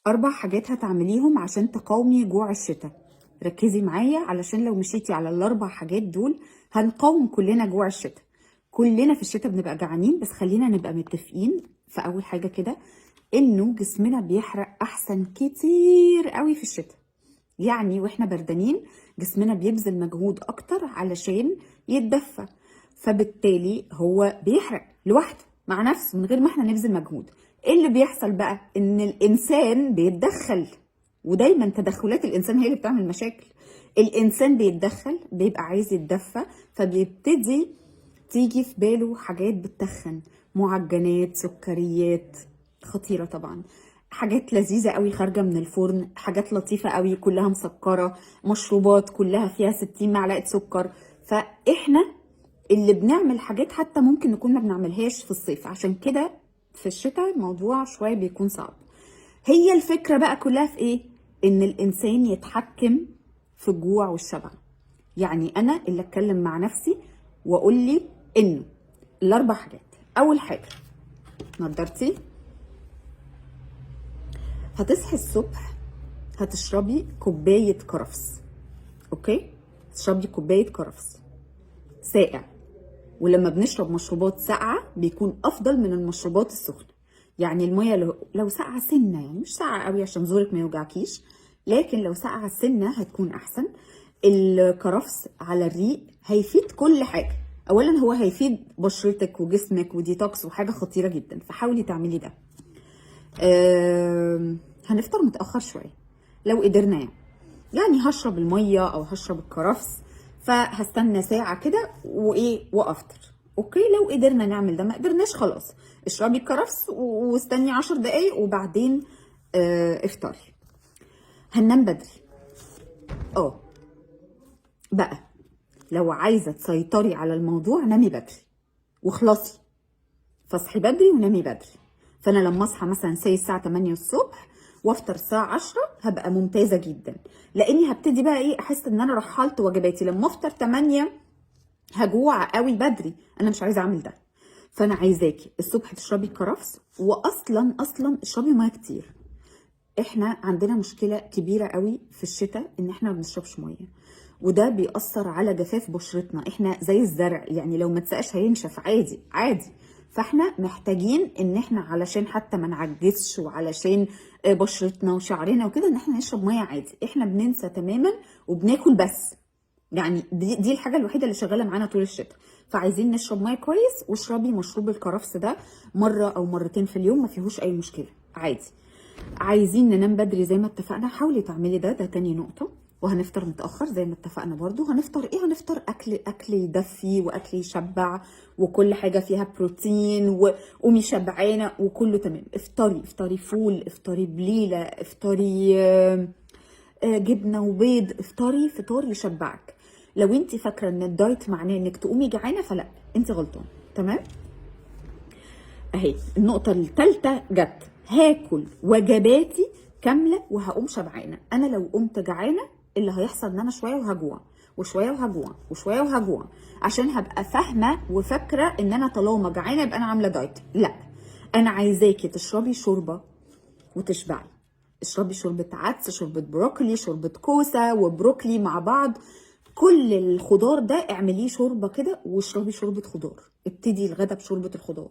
4 حاجات هتعمليهم عشان تقاومي جوع الشتاء. ركزي معايا علشان لو مشيتي على ال4 حاجات دول هنقاوم كلنا جوع الشتاء. كلنا في الشتاء بنبقى جعانين، بس خلينا نبقى متفقين في اول حاجة كده انه جسمنا بيحرق احسن كتير قوي في الشتاء. يعني واحنا بردانين جسمنا بيبذل مجهود اكتر علشان يتدفى، فبالتالي هو بيحرق لوحده مع نفسه من غير ما احنا نبذل مجهود. ايه اللي بيحصل بقى؟ ان الانسان بيتدخل، ودايما تدخلات الانسان هي اللي بتعمل مشاكل. الانسان بيتدخل، بيبقى عايز يتدفى، فبيبتدي تيجي في باله حاجات بتتخن، معجنات، سكريات خطيرة طبعا، حاجات لذيذة قوي خارجة من الفرن، حاجات لطيفة قوي كلها مسكرة، مشروبات كلها فيها 60 معلقة سكر. فاحنا اللي بنعمل حاجات حتى ممكن نكون ما بنعملهاش في الصيف، عشان كده في الشتاء الموضوع شوية بيكون صعب. هي الفكرة بقى كلها في ايه؟ ان الانسان يتحكم في الجوع والشبع. يعني انا اللي اتكلم مع نفسي واقول لي انه ال4 حاجات. اول حاجة، نضارتي، هتصحي الصبح هتشربي كوباية كرفس. اوكي؟ تشربي كوباية كرفس ساقع، ولما بنشرب مشروبات ساقعة بيكون افضل من المشروبات السخنة. يعني المية لو ساقعة سنة، يعني مش ساقعة قوي عشان زورك ما يوجعكيش، لكن لو ساقعة سنة هتكون احسن. الكرفس على الريق هيفيد كل حاجة. اولا هو هيفيد بشرتك وجسمك وديتوكس وحاجة خطيرة جدا، فحاولي تعملي ده. هنفطر متأخر شوية لو قدرنا، يعني هشرب المية او هشرب الكرفس، فهستنى ساعة كده وافطر. اوكي، لو قدرنا نعمل ده، ما قدرناش خلاص اشربي الكرفس واستني 10 دقايق وبعدين افطري. هننام بدري. بقى لو عايزة تسيطري على الموضوع نامي بدري وخلصي، فاصحي بدري ونامي بدري. فانا لما اصحى مثلا الساعه 8 الصبح وافطر الساعه 10 هبقى ممتازه جدا، لاني هبتدي بقى احس ان انا رحلت وجباتي. لما افطر 8 هجوع قوي بدري، انا مش عايزه اعمل ده. فانا عايزاكي الصبح تشربي كرفس، واصلا اشربي ميه كتير. احنا عندنا مشكله كبيره قوي في الشتاء ان احنا ما بنشربش ميه، وده بيأثر على جفاف بشرتنا. احنا زي الزرع، يعني لو ما اتسقاش هينشف عادي عادي. فاحنا محتاجين ان احنا علشان حتى ما نعجزش، وعلشان بشرتنا وشعرنا وكده، ان احنا نشرب ميه عادي. احنا بننسى تماما وبناكل بس. يعني دي الحاجه الوحيده اللي شغاله معانا طول الشتاء. فعايزين نشرب ميه كويس، واشربي مشروب الكرفس ده مره او مرتين في اليوم، ما فيهوش اي مشكله عادي. عايزين ننام بدري زي ما اتفقنا، حاولي تعملي ده تاني نقطة. وهنفطر متأخر زي ما اتفقنا برضو. هنفطر ايه؟ هنفطر اكل يدفي واكل يشبع، وكل حاجة فيها بروتين، وقومي شبعانة وكله تمام. افطري فول، افطري بليلة، افطري جبنة وبيض، افطري فطار يشبعك. لو انت فاكرة ان الدايت معناه انك تقومي جعانة، فلا، انت غلطان. تمام؟ اهي النقطة الثالثة جت، هاكل وجباتي كاملة وهقوم شبعانة. انا لو قمت جعانة اللي هيحصل ان انا شوية وهجوع وشوية وهجوع وشوية وهجوع، عشان هبقى فاهمة وفاكرة ان انا طالما جعانة يبقى انا عاملة دايت. لا، انا عايزاكي تشربي شوربة وتشبعي. اشربي شوربة عدس، شوربة بروكلي، شوربة كوسة وبروكلي مع بعض. كل الخضار ده اعمليه شوربة كده، واشربي شوربة خضار. ابتدي الغدا بشوربة الخضار،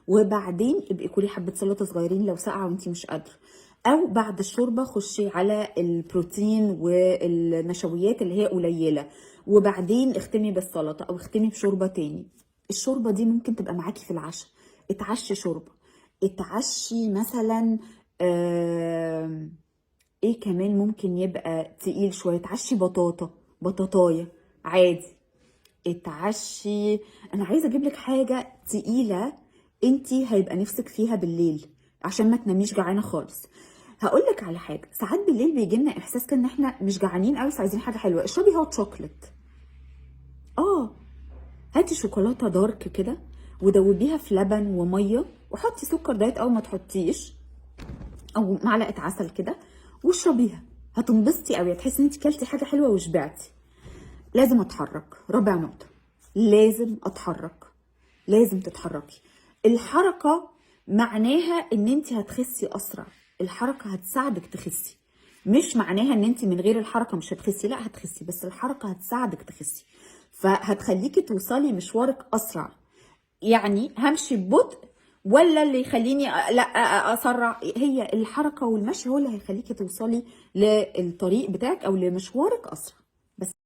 وبعدين ابقي كلي حبة سلطة صغيرين لو ساقعة وانتي مش قادرة. او بعد الشوربة خشي على البروتين والنشويات اللي هي قليلة، وبعدين اختمي بالسلطة او اختمي بشوربة تاني. الشوربة دي ممكن تبقى معاكي في العشاء. اتعشي شوربة، اتعشي مثلا ايه كمان ممكن يبقى تقيل شويه؟ اتعشي بطاطايه عادي. اتعشي، انا عايزه اجيب لك حاجه تقيله انتي هيبقى نفسك فيها بالليل عشان ما تناميش جعانه خالص. هقول لك على حاجه، ساعات بالليل بيجي لنا احساس كده ان احنا مش جعانين قوي، فعايزين حاجه حلوه. اشربي هوت شوكليت. اه، هاتي شوكولاته دارك كده ودوبيها في لبن وميه، وحطي سكر دايت او ما تحطيش، او معلقه عسل كده، واشربيها. هتنبسطي قوي، هتحسي ان انت كلتي حاجه حلوه وشبعتي. لازم اتحرك. رابع نقطه، لازم اتحرك. لازم تتحركي. الحركه معناها ان انت هتخسي اسرع. الحركه هتساعدك تخسي. مش معناها ان انت من غير الحركه مش هتخسي، لا هتخسي، بس الحركه هتساعدك تخسي، فهتخليكي توصلي مشوارك اسرع. يعني همشي ببطء ولا اللي يخليني لا اسرع؟ هي الحركه والمشي هو اللي هيخليكي توصلي للطريق بتاعك او لمشوارك اسرع. بس